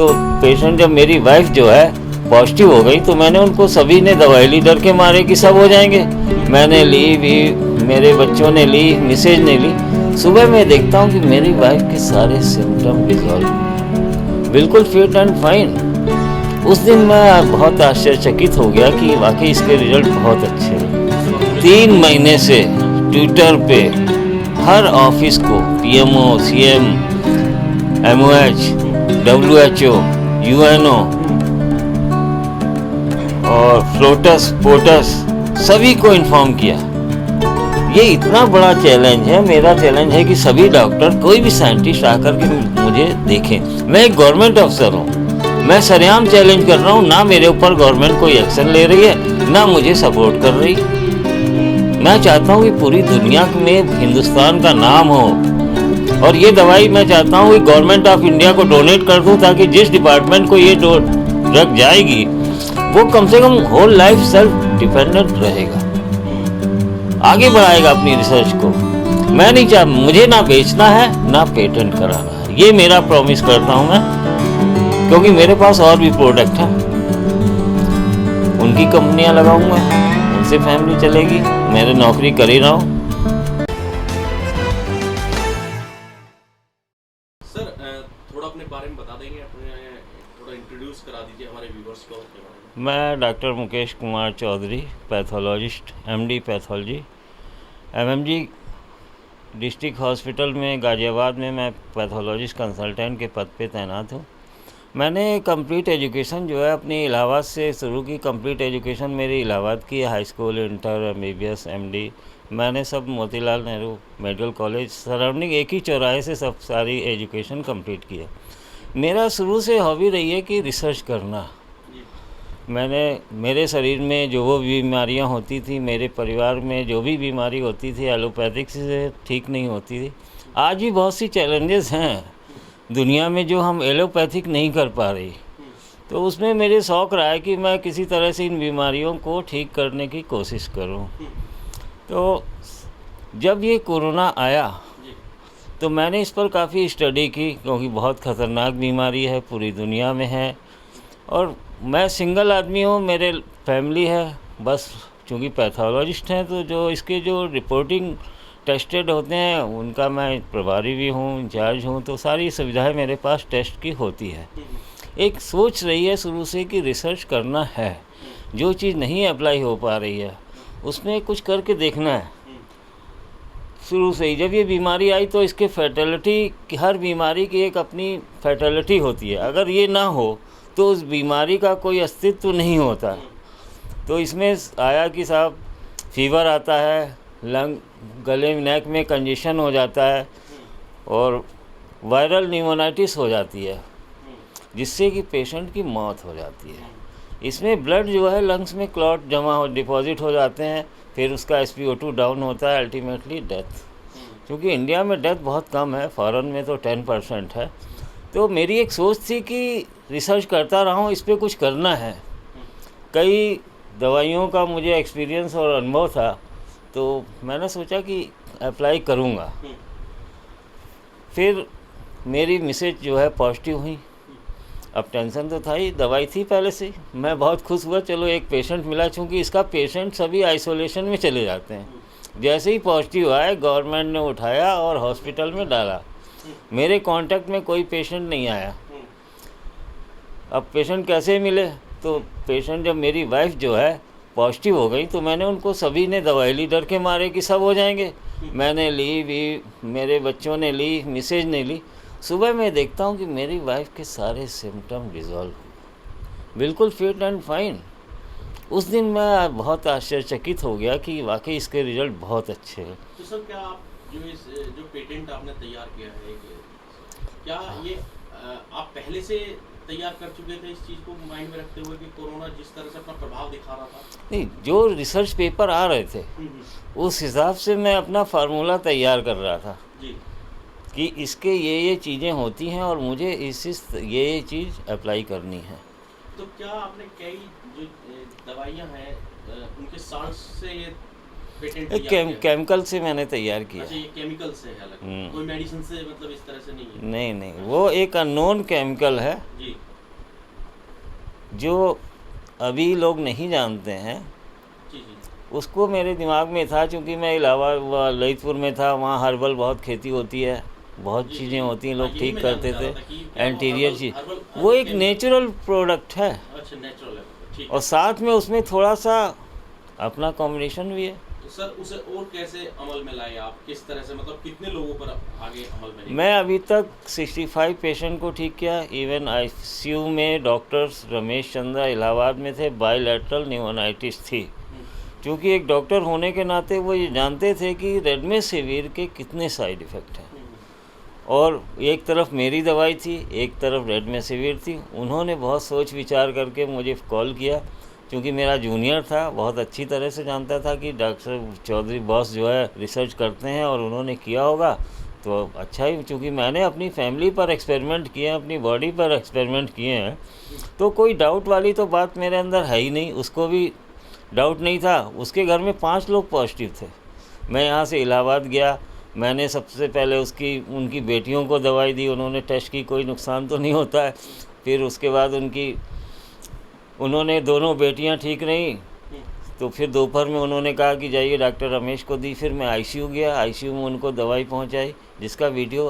तो पेशेंट जब मेरी वाइफ जो है पॉजिटिव हो गई तो मैंने उनको सभी ने दवाई ली डर के मारे कि सब हो जाएंगे। मैंने ली भी, मेरे बच्चों ने ली, मिसेज ने ली। सुबह मैं देखता हूँ कि मेरी वाइफ के सारे सिम्टम रिजॉल्व, बिल्कुल फिट एंड फाइन। उस दिन मैं बहुत आश्चर्यचकित हो गया कि वाकई इसके रिजल्ट बहुत अच्छे हैं। 3 महीने से ट्विटर पे हर ऑफिस को PMO, CM, MOH, WHO, UNO और फ्लोटस, पोटस सभी को इन्फॉर्म किया। ये इतना बड़ा चैलेंज है, मेरा चैलेंज है कि सभी डॉक्टर, कोई भी साइंटिस्ट आकर के मुझे देखें। मैं एक गवर्नमेंट अफसर हूँ, मैं सरेआम चैलेंज कर रहा हूँ। ना मेरे ऊपर गवर्नमेंट कोई एक्शन ले रही है, ना मुझे सपोर्ट कर रही। मैं चाहता हूँ कि पूरी दुनिया में हिंदुस्तान का नाम हो, और ये दवाई मैं चाहता हूँ कि गवर्नमेंट ऑफ इंडिया को डोनेट कर दूँ, ताकि जिस डिपार्टमेंट को ये ड्रग जाएगी वो कम से कम होल लाइफ सेल्फ डिपेंडेंट रहेगा, आगे बढ़ाएगा अपनी रिसर्च को। मैं नहीं चाहता, मुझे ना बेचना है ना पेटेंट कराना है, ये मेरा प्रॉमिस करता हूँ मैं, क्योंकि मेरे पास और भी प्रोडक्ट हैं। उनकी कंपनियां लगाऊंगा, उनसे फैमिली चलेगी, मेरे नौकरी कर ही रहा हूँ। सर थोड़ा अपने बारे में बता देंगे, अपने थोड़ा इंट्रोड्यूस करा दीजिए हमारे व्यूवर्स को अपने बारे में। मैं doctor Mukesh Kumar Chaudhary, pathologist, MD pathology, MMG district hospital में गाजियाबाद में मैं पैथोलॉजिस्ट कंसल्टेंट के पद पे तैनात हूँ। मैंने कंप्लीट एजुकेशन जो है अपनी इलाहाबाद से शुरू की। कंप्लीट एजुकेशन मेरी इलाहाबाद की, high school, inter, MBBS, MD मैंने सब Motilal Nehru medical college surrounding, एक ही चौराहे से सब सारी एजुकेशन कंप्लीट की है। मेरा शुरू से हॉबी रही है कि रिसर्च करना। मेरे शरीर में जो वो बीमारियां होती थी, मेरे परिवार में जो भी बीमारी होती थी एलोपैथिक से ठीक नहीं होती थी। आज भी बहुत सी चैलेंजेस हैं दुनिया में जो हम एलोपैथिक नहीं कर पा रही, तो उसमें मेरे शौक़ रहा है कि मैं किसी तरह से इन बीमारियों को ठीक करने की कोशिश करूं। तो जब ये कोरोना आया तो मैंने इस पर काफ़ी स्टडी की, क्योंकि बहुत ख़तरनाक बीमारी है, पूरी दुनिया में है, और मैं सिंगल आदमी हूँ, मेरे फैमिली है बस। चूँकि पैथोलॉजिस्ट हैं तो जो इसके जो रिपोर्टिंग टेस्टेड होते हैं उनका मैं प्रभारी भी हूँ, इंचार्ज हूँ, तो सारी सुविधाएं मेरे पास टेस्ट की होती है। एक सोच रही है शुरू से कि रिसर्च करना है, जो चीज़ नहीं अप्लाई हो पा रही है उसमें कुछ करके देखना है। शुरू से ही जब ये बीमारी आई तो इसके फैटेलिटी, हर बीमारी की एक अपनी फैटेलिटी होती है, अगर ये ना हो तो उस बीमारी का कोई अस्तित्व नहीं होता। तो इसमें आया कि साहब फीवर आता है, लंग, गले, नेक में कंजेशन हो जाता है, और वायरल न्यूमोनाइटिस हो जाती है, जिससे कि पेशेंट की मौत हो जाती है। इसमें ब्लड जो है लंग्स में क्लॉट जमा हो, डिपॉजिट हो जाते हैं, फिर उसका SpO2 डाउन होता है, अल्टीमेटली डेथ। क्योंकि इंडिया में डेथ बहुत कम है, फॉरेन में तो 10% है। तो मेरी एक सोच थी कि रिसर्च करता रहा हूँ, इस पर कुछ करना है। कई दवाइयों का मुझे एक्सपीरियंस और अनुभव था, तो मैंने सोचा कि अप्लाई करूँगा। फिर मेरी मिसेज जो है पॉजिटिव हुई। अब टेंशन तो था ही, दवाई थी पहले से, मैं बहुत खुश हुआ, चलो एक पेशेंट मिला। चूँकि इसका पेशेंट सभी आइसोलेशन में चले जाते हैं, जैसे ही पॉजिटिव आए गवर्नमेंट ने उठाया और हॉस्पिटल में डाला। मेरे कांटेक्ट में कोई पेशेंट नहीं आया। अब पेशेंट कैसे मिले, तो पेशेंट जब मेरी वाइफ जो है पॉजिटिव हो गई तो मैंने उनको सभी ने दवाई ली डर के मारे कि सब हो जाएंगे। मैंने ली भी, मेरे बच्चों ने ली, मिसेज ने ली। सुबह मैं देखता हूँ कि मेरी वाइफ के सारे सिम्टम रिजॉल्व, बिल्कुल फिट एंड फाइन। उस दिन मैं बहुत आश्चर्यचकित हो गया कि वाकई इसके रिजल्ट बहुत अच्छे हैं। तो सर क्या आप जो पेटेंट आपने तैयार किया है, क्या ये आप पहले से तैयार कर चुके थे इस चीज़ को माइंड में रखते हुए कि कोरोना जिस तरह से अपना प्रभाव दिखा रहा था? नहीं, जो रिसर्च पेपर आ रहे थे उस हिसाब से मैं अपना फार्मूला तैयार कर रहा था जी, कि इसके ये चीज़ें होती हैं और मुझे ये चीज़ अप्लाई करनी है। तो क्या आपने कई जो दवाइयाँ हैं उनके सांस से ये पेटेंट केमिकल से मैंने तैयार किया। अच्छा, ये केमिकल से है अलग, कोई मेडिसिन से मतलब इस तरह से नहीं है? नहीं, वो एक अननोन केमिकल है जी, जो अभी लोग नहीं जानते हैं जी जी उसको मेरे दिमाग में था, क्योंकि मैं इलाहाबाद ललितपुर में था, वहाँ हर्बल बहुत खेती होती है, बहुत जी चीज़ें जी होती हैं, हाँ, लोग यही ठीक मैं करते जानना चाह थे। रहा था कि क्या वो एंटीरियर हर्बल चीज़, हर्बल वो एक केम- नेचुरल प्रोडक्ट है, अच्छा नेचुरल है, ठीक और है। साथ में उसमें थोड़ा सा अपना कॉम्बिनेशन भी है। तो सर उसे और कैसे अमल में लाए आप, किस तरह से, मतलब कितने लोगों पर आगे अमल में मैं अभी तक 65 पेशेंट को ठीक किया। इवन आईसीयू में डॉक्टर्स रमेश चंद्रा इलाहाबाद में थे, बायलैटरल न्यूमोनाइटिस थी। क्योंकि एक डॉक्टर होने के नाते वो ये जानते थे कि रेमडेसिविर के कितने साइड इफ़ेक्ट हैं, और एक तरफ मेरी दवाई थी, एक तरफ रेमडेसिविर थी। उन्होंने बहुत सोच विचार करके मुझे कॉल किया, क्योंकि मेरा जूनियर था, बहुत अच्छी तरह से जानता था कि डॉक्टर चौधरी बॉस जो है रिसर्च करते हैं और उन्होंने किया होगा तो अच्छा ही। क्योंकि मैंने अपनी फैमिली पर एक्सपेरिमेंट किए हैं, अपनी बॉडी पर एक्सपेरिमेंट किए हैं, तो कोई डाउट वाली तो बात मेरे अंदर है ही नहीं। उसको भी डाउट नहीं था। उसके घर में 5 लोग पॉजिटिव थे। मैं यहाँ से इलाहाबाद गया, मैंने सबसे पहले उनकी बेटियों को दवाई दी, उन्होंने टेस्ट की, कोई नुकसान तो नहीं होता है। फिर उसके बाद उन्होंने दोनों बेटियां ठीक रहीं, तो फिर दोपहर में उन्होंने कहा कि जाइए डॉक्टर रमेश को दी। फिर मैं आईसीयू गया, आईसीयू में उनको दवाई पहुंचाई, जिसका वीडियो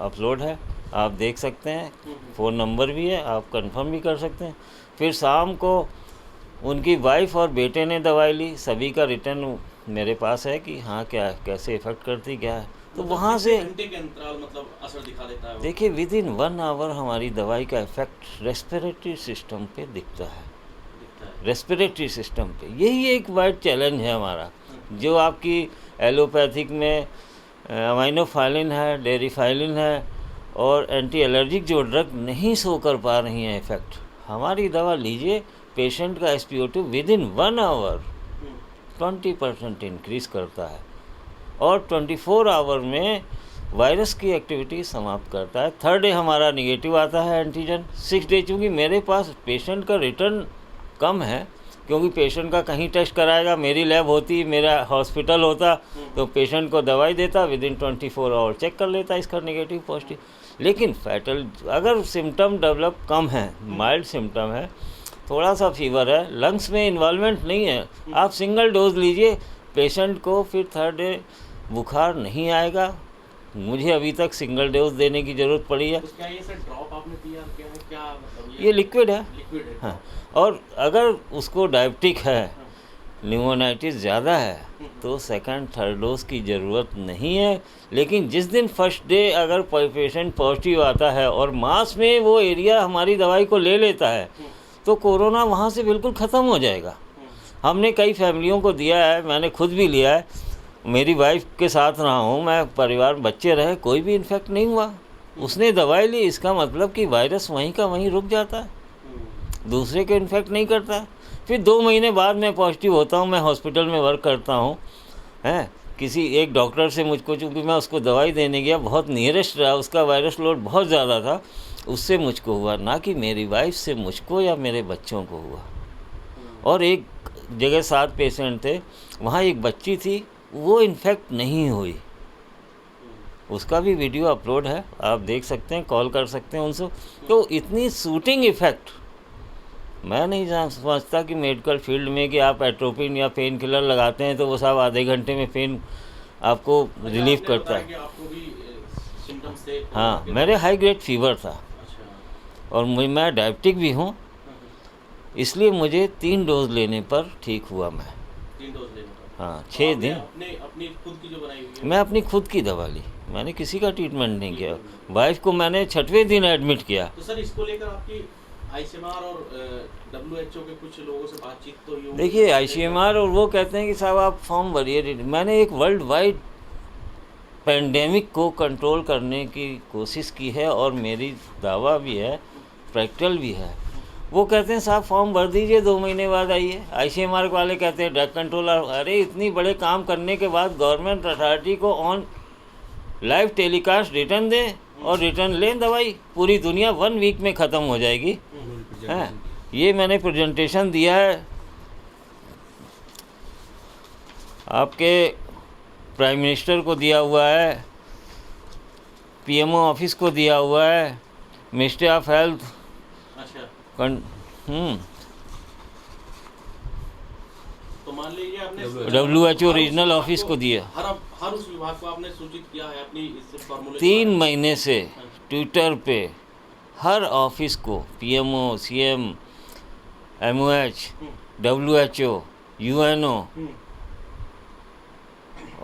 अपलोड है, आप देख सकते हैं। फ़ोन नंबर भी है, आप कंफर्म भी कर सकते हैं। फिर शाम को उनकी वाइफ और बेटे ने दवाई ली, सभी का रिटर्न मेरे पास है कि हाँ क्या कैसे इफ़ेक्ट करती क्या है। तो मतलब वहाँ कितने से घंटे के अंतराल मतलब असर दिखा देता है वो? देखिए, विद इन 1 आवर हमारी दवाई का इफ़ेक्ट रेस्पिरेटरी सिस्टम पे दिखता है। दिखता है। रेस्पिरेटरी सिस्टम पे यही एक वाइड चैलेंज है हमारा। जो आपकी एलोपैथिक में अमाइनोफाइलिन है, डेरिफाइलिन है, और एंटी एलर्जिक जो ड्रग नहीं शो कर पा रही हैं इफ़ेक्ट, हमारी दवा लीजिए, पेशेंट का SpO2 with in 1 our 20% increase करता है, और 24 आवर में वायरस की एक्टिविटी समाप्त करता है। 3rd डे हमारा निगेटिव आता है एंटीजन। 6 डे, चूँकि मेरे पास पेशेंट का रिटर्न कम है, क्योंकि पेशेंट का कहीं टेस्ट कराएगा, मेरी लैब होती, मेरा हॉस्पिटल होता, तो पेशेंट को दवाई देता, विद इन 24 आवर चेक कर लेता इसका नेगेटिव पॉजिटिव। लेकिन फैटल अगर सिम्टम डेवलप कम है, माइल्ड सिम्टम है, थोड़ा सा फीवर है, लंग्स में इन्वॉल्वमेंट नहीं है, आप सिंगल डोज लीजिए, पेशेंट को फिर 3rd डे बुखार नहीं आएगा। मुझे अभी तक सिंगल डोज देने की ज़रूरत पड़ी है। तो क्या ये सर ड्रॉप आपने तैयार किया है, क्या मतलब ये लिक्विड है। लिक्विड है? हाँ, और अगर उसको डायबिटिक है, न्यूमोनाइटिस ज़्यादा है, तो 2nd 3rd डोज की ज़रूरत नहीं है। लेकिन जिस दिन 1st डे अगर पेशेंट पॉजिटिव आता है और मास में वो एरिया हमारी दवाई को ले लेता है, तो कोरोना वहाँ से बिल्कुल ख़त्म हो जाएगा। हमने कई फैमिलियों को दिया है, मैंने खुद भी लिया है, मेरी वाइफ के साथ रहा हूँ मैं, परिवार बच्चे रहे, कोई भी इन्फेक्ट नहीं हुआ। उसने दवाई ली, इसका मतलब कि वायरस वहीं का वहीं रुक जाता है, दूसरे को इन्फेक्ट नहीं करता है। फिर 2 महीने बाद मैं पॉजिटिव होता हूँ, मैं हॉस्पिटल में वर्क करता हूँ, हैं, किसी एक डॉक्टर से मुझको, चूँकि मैं उसको दवाई देने गया, बहुत नियरेस्ट रहा, उसका वायरस लोड बहुत ज़्यादा था, उससे मुझको हुआ, ना कि मेरी वाइफ से मुझको या मेरे बच्चों को हुआ। और एक जगह 7 पेशेंट थे, वहाँ एक बच्ची थी, वो इन्फेक्ट नहीं हुई, उसका भी वीडियो अपलोड है, आप देख सकते हैं, कॉल कर सकते हैं उनसे। तो इतनी सूटिंग इफ़ेक्ट मैं नहीं समझता कि मेडिकल फील्ड में कि आप एट्रोपिन या पेन किलर लगाते हैं तो वो साहब आधे घंटे में पेन आपको रिलीफ करता है। आपको भी सिम्टम्स थे? हाँ, मेरे हाई ग्रेड फीवर था, अच्छा। और मैं डायबिटिक भी हूँ, इसलिए मुझे 3 डोज लेने पर ठीक हुआ मैं। 3 डोज लेने पर? हाँ, तो 6 आपने दिन। अपनी खुद की जो बनाई हुई है? मैं अपनी खुद की दवा ली, मैंने किसी का ट्रीटमेंट नहीं किया। वाइफ को मैंने 6वें दिन एडमिट किया। तो सर इसको लेकर आपकी ICMR और WHO के कुछ लोगों से बातचीत तो हुई होगी? देखिए, ICMR और वो कहते हैं कि साहब आप फॉर्म भरिए। मैंने एक वर्ल्ड वाइड पेंडेमिक को कंट्रोल करने की कोशिश की है, और मेरी दावा भी है, प्रैक्टिकल भी है। वो कहते हैं साहब फॉर्म भर दीजिए, 2 महीने बाद आइए। ICMR वाले कहते हैं ड्रग कंट्रोलर, अरे इतनी बड़े काम करने के बाद गवर्नमेंट अथॉरिटी को ऑन लाइव टेलीकास्ट रिटर्न दें, और रिटर्न लें दवाई, पूरी दुनिया 1 वीक में ख़त्म हो जाएगी। हैं, ये मैंने प्रेजेंटेशन दिया है आपके प्राइम मिनिस्टर को, दिया हुआ है PMO ऑफिस को, दिया हुआ है मिनिस्ट्री ऑफ हेल्थ, अच्छा। तो मान लीजिए आपने WHO रीजनल ऑफिस को दिया। हर उस विभाग को आपने सूचित किया है अपनी इस फॉर्मूले 3 महीने से ट्विटर पे हर ऑफिस को, PMO, CM, MOH, WHO, UNO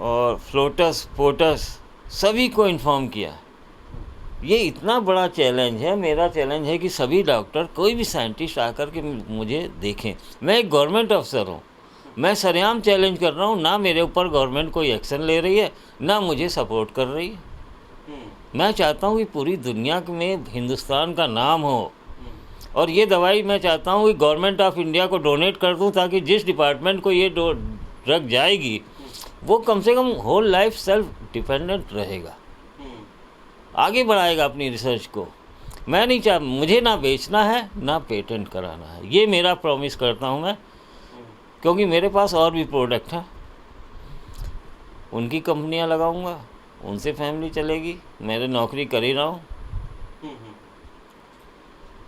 और पोर्टस सभी को इन्फॉर्म किया। ये इतना बड़ा चैलेंज है, मेरा चैलेंज है कि सभी डॉक्टर, कोई भी साइंटिस्ट आकर के मुझे देखें। मैं एक गवर्नमेंट अफसर हूँ, मैं सरेआम चैलेंज कर रहा हूँ, ना मेरे ऊपर गवर्नमेंट कोई एक्शन ले रही है, ना मुझे सपोर्ट कर रही है। मैं चाहता हूँ कि पूरी दुनिया में हिंदुस्तान का नाम हो, और ये दवाई मैं चाहता हूँ कि गवर्नमेंट ऑफ इंडिया को डोनेट कर दूँ, ताकि जिस डिपार्टमेंट को ये ड्रग जाएगी वो कम से कम होल लाइफ सेल्फ डिपेंडेंट रहेगा, आगे बढ़ाएगा अपनी रिसर्च को। मैं नहीं मुझे ना बेचना है ना पेटेंट कराना है, ये मेरा प्रॉमिस करता हूँ मैं, क्योंकि मेरे पास और भी प्रोडक्ट हैं, उनकी कंपनियां लगाऊंगा, उनसे फैमिली चलेगी, मेरे नौकरी कर ही रहा हूँ।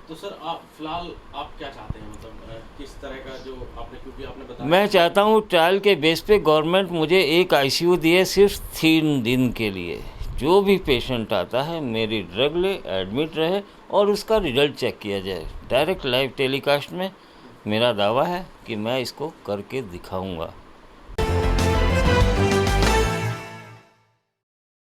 तो सर आप फिलहाल आप क्या चाहते हैं, मतलब किस तरह का जो आपने, क्योंकि आपने बताया, मैं चाहता हूँ ट्रायल के बेस पे गवर्नमेंट मुझे एक ICU दिए सिर्फ 3 दिन के लिए। जो भी पेशेंट आता है मेरी ड्रग ले, एडमिट रहे और उसका रिजल्ट चेक किया जाए। डायरेक्ट लाइव टेलीकास्ट में मेरा दावा है कि मैं इसको करके दिखाऊंगा।